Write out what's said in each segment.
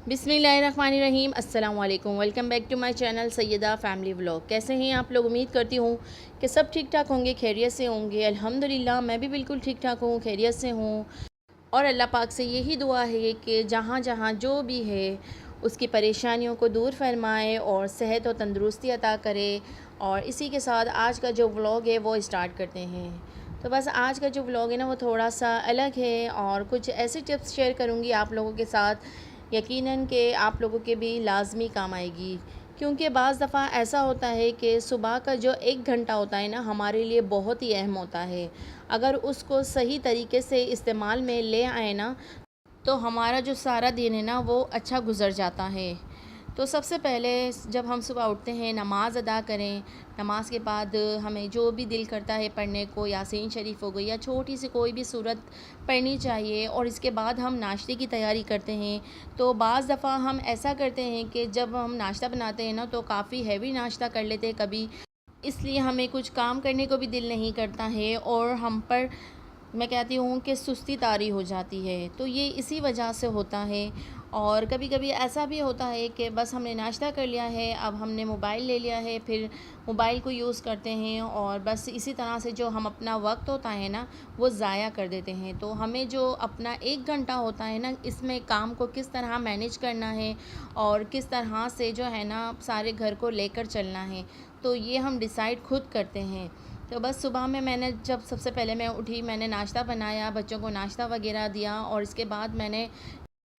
बिस्मिल्लाहिर्रहमानिर्रहीम। अस्सलाम वालेकुम। Welcome back to my channel Syeda family vlog. कैसे हैं आप लोग? उम्मीद करती हूँ कि सब ठीक ठाक होंगे, खैरियत से होंगे। अल्हम्दुलिल्लाह मैं भी बिल्कुल ठीक ठाक हूँ, खैरियत से हूँ। और अल्लाह पाक से यही दुआ है कि जहाँ जहाँ जो भी है उसकी परेशानियों को दूर फरमाए और सेहत और तंदुरुस्ती अता करे। और इसी के साथ आज का जो व्लॉग है वो स्टार्ट करते हैं। तो बस आज का जो व्लॉग है ना वो थोड़ा सा अलग है और कुछ ऐसी टिप्स शेयर करूँगी आप लोगों के साथ, यकीनन कि आप लोगों के भी लाजमी काम आएगी। क्योंकि बाज़ दफ़ा ऐसा होता है कि सुबह का जो 1 घंटा होता है ना हमारे लिए बहुत ही अहम होता है। अगर उसको सही तरीके से इस्तेमाल में ले आए ना तो हमारा जो सारा दिन है ना वो अच्छा गुज़र जाता है। तो सबसे पहले जब हम सुबह उठते हैं नमाज़ अदा करें। नमाज के बाद हमें जो भी दिल करता है पढ़ने को, यासीन शरीफ हो गई या छोटी सी कोई भी सूरत पढ़नी चाहिए। और इसके बाद हम नाश्ते की तैयारी करते हैं। तो बाज़ दफ़ा हम ऐसा करते हैं कि जब हम नाश्ता बनाते हैं ना तो काफ़ी हैवी नाश्ता कर लेते हैं कभी, इसलिए हमें कुछ काम करने को भी दिल नहीं करता है और हम पर मैं कहती हूँ कि सुस्ती तारी हो जाती है। तो ये इसी वजह से होता है। और कभी कभी ऐसा भी होता है कि बस हमने नाश्ता कर लिया है, अब हमने मोबाइल ले लिया है, फिर मोबाइल को यूज़ करते हैं और बस इसी तरह से जो हम अपना वक्त होता है ना वो ज़ाया कर देते हैं। तो हमें जो अपना 1 घंटा होता है ना इसमें काम को किस तरह मैनेज करना है और किस तरह से जो है ना सारे घर को लेकर चलना है, तो ये हम डिसाइड खुद करते हैं। तो बस सुबह में मैंने जब सबसे पहले मैं उठी, मैंने नाश्ता बनाया, बच्चों को नाश्ता वगैरह दिया और इसके बाद मैंने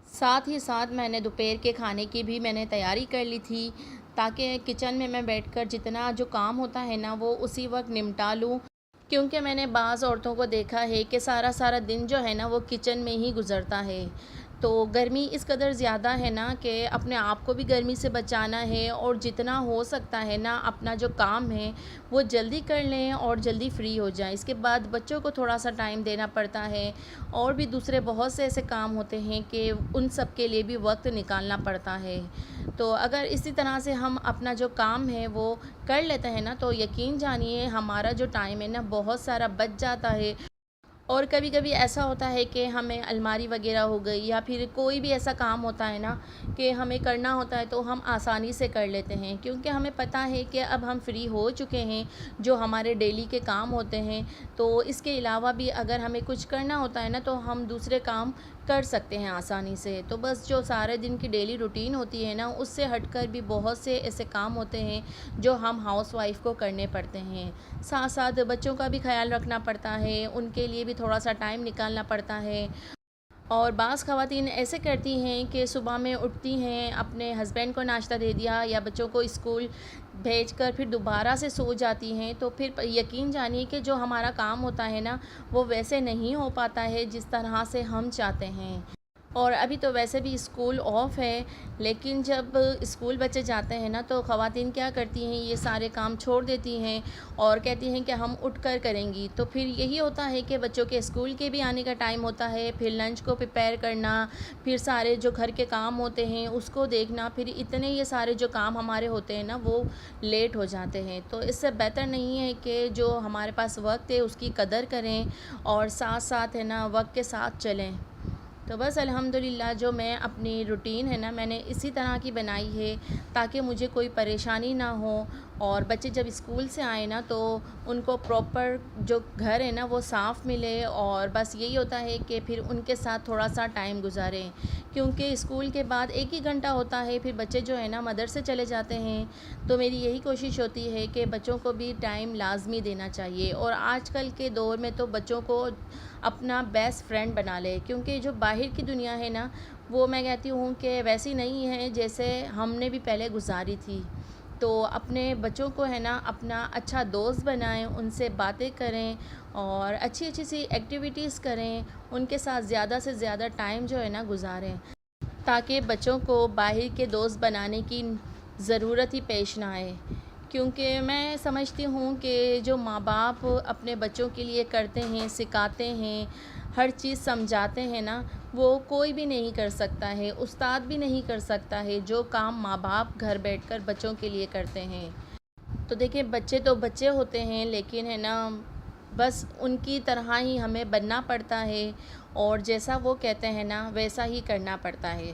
साथ ही साथ मैंने दोपहर के खाने की भी मैंने तैयारी कर ली थी, ताकि किचन में मैं बैठकर जितना जो काम होता है ना वो उसी वक्त निपटा लूँ। क्योंकि मैंने बाज़ औरतों को देखा है कि सारा सारा दिन जो है ना वो किचन में ही गुज़रता है। तो गर्मी इस कदर ज़्यादा है ना कि अपने आप को भी गर्मी से बचाना है और जितना हो सकता है ना अपना जो काम है वो जल्दी कर लें और जल्दी फ्री हो जाएं। इसके बाद बच्चों को थोड़ा सा टाइम देना पड़ता है और भी दूसरे बहुत से ऐसे काम होते हैं कि उन सब के लिए भी वक्त निकालना पड़ता है। तो अगर इसी तरह से हम अपना जो काम है वो कर लेते हैं ना तो यकीन जानिए हमारा जो टाइम है ना बहुत सारा बच जाता है। और कभी कभी ऐसा होता है कि हमें अलमारी वगैरह हो गई या फिर कोई भी ऐसा काम होता है ना कि हमें करना होता है तो हम आसानी से कर लेते हैं, क्योंकि हमें पता है कि अब हम फ्री हो चुके हैं जो हमारे डेली के काम होते हैं। तो इसके अलावा भी अगर हमें कुछ करना होता है ना तो हम दूसरे काम कर सकते हैं आसानी से। तो बस जो सारे दिन की डेली रूटीन होती है ना उससे हटकर भी बहुत से ऐसे काम होते हैं जो हम हाउस वाइफ को करने पड़ते हैं। साथ साथ बच्चों का भी ख्याल रखना पड़ता है, उनके लिए भी थोड़ा सा टाइम निकालना पड़ता है। और बाज़ ख़वातीन ऐसे करती हैं कि सुबह में उठती हैं, अपने हस्बैंड को नाश्ता दे दिया या बच्चों को स्कूल भेजकर फिर दोबारा से सो जाती हैं। तो फिर यकीन जानिए कि जो हमारा काम होता है ना वो वैसे नहीं हो पाता है जिस तरह से हम चाहते हैं। और अभी तो वैसे भी स्कूल ऑफ है, लेकिन जब स्कूल बच्चे जाते हैं ना तो ख़वातीन क्या करती हैं, ये सारे काम छोड़ देती हैं और कहती हैं कि हम उठ कर करेंगी। तो फिर यही होता है कि बच्चों के स्कूल के भी आने का टाइम होता है, फिर लंच को प्रिपेयर करना, फिर सारे जो घर के काम होते हैं उसको देखना, फिर इतने ये सारे जो काम हमारे होते हैं ना वो लेट हो जाते हैं। तो इससे बेहतर नहीं है कि जो हमारे पास वक्त है उसकी कदर करें और साथ साथ है ना वक्त के साथ चलें। तो बस अल्हम्दुलिल्लाह जो मैं अपनी रूटीन है ना मैंने इसी तरह की बनाई है ताकि मुझे कोई परेशानी ना हो। और बच्चे जब स्कूल से आए ना तो उनको प्रॉपर जो घर है ना वो साफ़ मिले और बस यही होता है कि फिर उनके साथ थोड़ा सा टाइम गुजारें, क्योंकि स्कूल के बाद 1 ही घंटा होता है, फिर बच्चे जो है ना मदरसे चले जाते हैं। तो मेरी यही कोशिश होती है कि बच्चों को भी टाइम लाजमी देना चाहिए। और आजकल के दौर में तो बच्चों को अपना बेस्ट फ्रेंड बना ले, क्योंकि जो बाहर की दुनिया है ना वो मैं कहती हूँ कि वैसी नहीं है जैसे हमने भी पहले गुजारी थी। तो अपने बच्चों को है ना अपना अच्छा दोस्त बनाएं, उनसे बातें करें और अच्छी अच्छी सी एक्टिविटीज़ करें, उनके साथ ज़्यादा से ज़्यादा टाइम जो है ना गुजारें, ताकि बच्चों को बाहर के दोस्त बनाने की ज़रूरत ही पेश ना आए। क्योंकि मैं समझती हूँ कि जो माँ बाप अपने बच्चों के लिए करते हैं, सिखाते हैं, हर चीज़ समझाते हैं ना वो कोई भी नहीं कर सकता है, उस्ताद भी नहीं कर सकता है जो काम माँ बाप घर बैठकर बच्चों के लिए करते हैं। तो देखिए बच्चे तो बच्चे होते हैं, लेकिन है ना बस उनकी तरह ही हमें बनना पड़ता है और जैसा वो कहते हैं ना वैसा ही करना पड़ता है।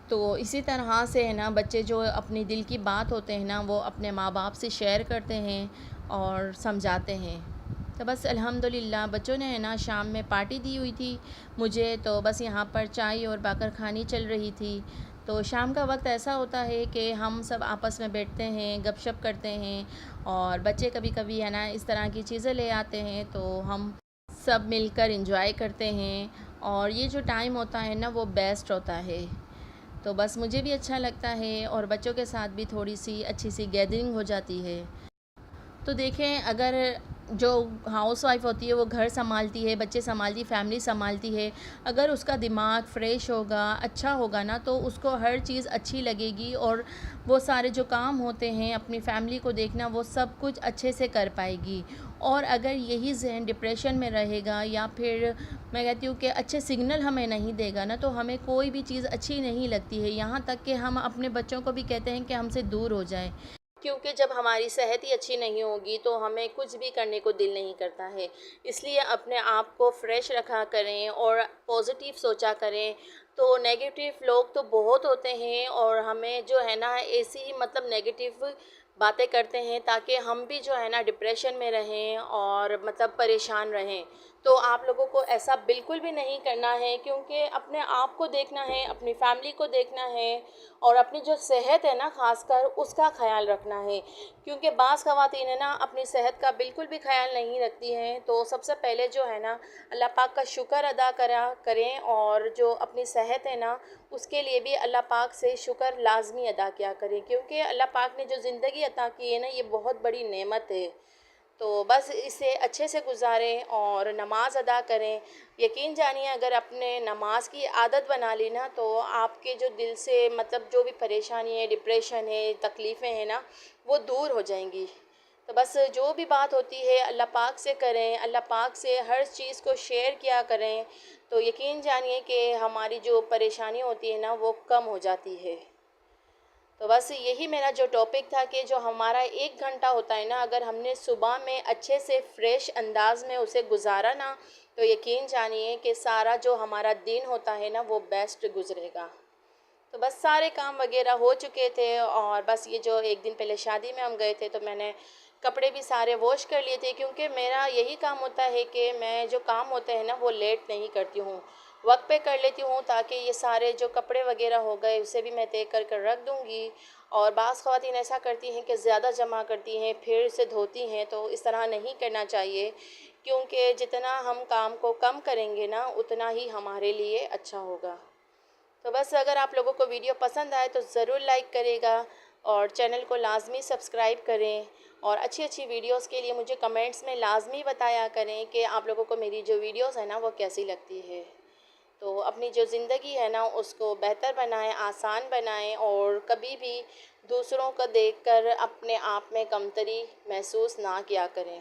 تو اسی طرح سے ہے نا بچے جو اپنی دل کی بات ہوتے ہیں نا وہ اپنے ماں باپ سے شیئر کرتے ہیں اور سمجھاتے ہیں۔ تو بس الحمدللہ بچوں نے ہے نا شام میں پارٹی دی ہوئی تھی مجھے، تو بس یہاں پر چائے اور باقر خوانی چل رہی تھی۔ تو شام کا وقت ایسا ہوتا ہے کہ ہم سب آپس میں بیٹھتے ہیں، گپ شپ کرتے ہیں، اور بچے کبھی کبھی ہے نا اس طرح کی چیزیں لے آتے ہیں تو ہم سب مل کر انجوائے کرتے ہیں، اور یہ جو ٹائم ہوتا ہے نا وہ بیسٹ ہوتا ہے۔ تو بس مجھے بھی اچھا لگتا ہے، اور بچوں کے ساتھ بھی تھوڑی سی اچھی سی گیدرنگ ہو جاتی ہے۔ تو دیکھیں اگر جو ہاؤس وائف ہوتی ہے وہ گھر سنبھالتی ہے، بچے سنبھالتی، فیملی سنبھالتی ہے، اگر اس کا دماغ فریش ہوگا، اچھا ہوگا نا، تو اس کو ہر چیز اچھی لگے گی، اور وہ سارے جو کام ہوتے ہیں اپنی فیملی کو دیکھنا وہ سب کچھ اچھے سے کر پائے گی۔ اور اگر یہی ذہن ڈپریشن میں رہے گا، یا پھر میں کہتی ہوں کہ اچھے سگنل ہمیں نہیں دے گا نا، تو ہمیں کوئی بھی چیز اچھی نہیں لگتی ہے، یہاں تک کہ ہم اپنے بچوں کو بھی کہتے ہیں کہ ہم سے دور ہو جائیں، کیونکہ جب ہماری صحت ہی اچھی نہیں ہوگی تو ہمیں کچھ بھی کرنے کو دل نہیں کرتا ہے۔ اس لیے اپنے آپ کو فریش رکھا کریں اور پازیٹیو سوچا کریں۔ تو نیگیٹیو لوگ تو بہت ہوتے ہیں، اور ہمیں جو ہے نا ایسی ہی مطلب نیگیٹیو باتیں کرتے ہیں تاکہ ہم بھی جو ہے نا ڈپریشن میں رہیں اور مطلب پریشان رہیں۔ تو آپ لوگوں کو ایسا بالکل بھی نہیں کرنا ہے، کیونکہ اپنے آپ کو دیکھنا ہے، اپنی فیملی کو دیکھنا ہے، اور اپنی جو صحت ہے نا خاص کر اس کا خیال رکھنا ہے، کیونکہ بعض خواتین نا اپنی صحت کا بالکل بھی خیال نہیں رکھتی ہیں۔ تو سب سے پہلے جو ہے نا اللہ پاک کا شکر ادا کریں، اور جو اپنی صحت ہے نا اس کے لیے بھی اللہ پاک سے شکر لازمی ادا کیا کریں، کیونکہ اللہ پاک نے جو زندگی عطا کی ہے نا یہ بہت بڑی نعمت ہے۔ تو بس اسے اچھے سے گزاریں اور نماز ادا کریں۔ یقین جانیے اگر اپنے نماز کی عادت بنا لی نا تو آپ کے جو دل سے مطلب جو بھی پریشانی ہے، ڈپریشن ہے، تکلیفیں ہیں نا وہ دور ہو جائیں گی۔ تو بس جو بھی بات ہوتی ہے اللہ پاک سے کریں، اللہ پاک سے ہر چیز کو شیئر کیا کریں، تو یقین جانیے کہ ہماری جو پریشانی ہوتی ہے نا وہ کم ہو جاتی ہے۔ تو بس یہی میرا جو ٹاپک تھا کہ جو ہمارا 1 گھنٹہ ہوتا ہے نا اگر ہم نے صبح میں اچھے سے فریش انداز میں اسے گزارا نا تو یقین جانیے کہ سارا جو ہمارا دن ہوتا ہے نا وہ بیسٹ گزرے گا۔ تو بس سارے کام وغیرہ ہو چکے تھے، اور بس یہ جو 1 دن پہلے شادی میں ہم گئے تھے تو میں نے کپڑے بھی سارے واش کر لیے تھے، کیونکہ میرا یہی کام ہوتا ہے کہ میں جو کام ہوتے ہیں نا وہ لیٹ نہیں کرتی ہوں، وقت پہ کر لیتی ہوں، تاکہ یہ سارے جو کپڑے وغیرہ ہو گئے اسے بھی میں طے کر کر رکھ دوں گی۔ اور بعض خواتین ایسا کرتی ہیں کہ زیادہ جمع کرتی ہیں پھر اسے دھوتی ہیں، تو اس طرح نہیں کرنا چاہیے، کیونکہ جتنا ہم کام کو کم کریں گے نا اتنا ہی ہمارے لیے اچھا ہوگا۔ تو بس اگر آپ لوگوں کو ویڈیو پسند آئے تو ضرور لائک کرے گا، اور چینل کو لازمی سبسکرائب کریں، اور اچھی اچھی ویڈیوز کے لیے مجھے کمنٹس میں لازمی بتایا کریں کہ آپ لوگوں کو میری جو ویڈیوز ہیں نا وہ کیسی لگتی ہے۔ تو اپنی جو زندگی ہے نا اس کو بہتر بنائیں، آسان بنائیں، اور کبھی بھی دوسروں کو دیکھ کر اپنے آپ میں کمتری محسوس نہ کیا کریں۔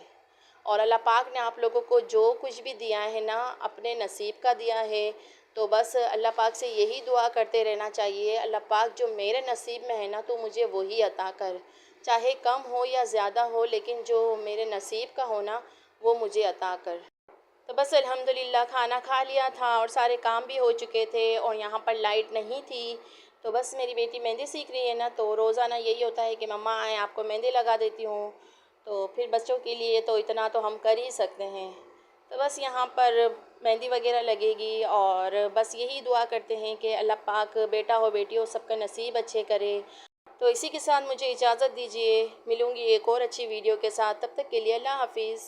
اور اللہ پاک نے آپ لوگوں کو جو کچھ بھی دیا ہے نا اپنے نصیب کا دیا ہے، تو بس اللہ پاک سے یہی دعا کرتے رہنا چاہیے، اللہ پاک جو میرے نصیب میں ہے نا تو مجھے وہی عطا کر، چاہے کم ہو یا زیادہ ہو، لیکن جو میرے نصیب کا ہونا وہ مجھے عطا کر۔ تو بس الحمدللہ کھانا کھا لیا تھا اور سارے کام بھی ہو چکے تھے، اور یہاں پر لائٹ نہیں تھی، تو بس میری بیٹی مہندی سیکھ رہی ہے نا، تو روزانہ یہی ہوتا ہے کہ مما آئیں آپ کو مہندی لگا دیتی ہوں، تو پھر بچوں کے لیے تو اتنا تو ہم کر ہی سکتے ہیں۔ تو بس یہاں پر مہندی وغیرہ لگے گی، اور بس یہی دعا کرتے ہیں کہ اللہ پاک بیٹا ہو بیٹی ہو سب کا نصیب اچھے کرے۔ تو اسی کے ساتھ مجھے اجازت دیجیے، ملوں گی ایک اور اچھی ویڈیو کے ساتھ، تب تک کے لیے اللہ حافظ۔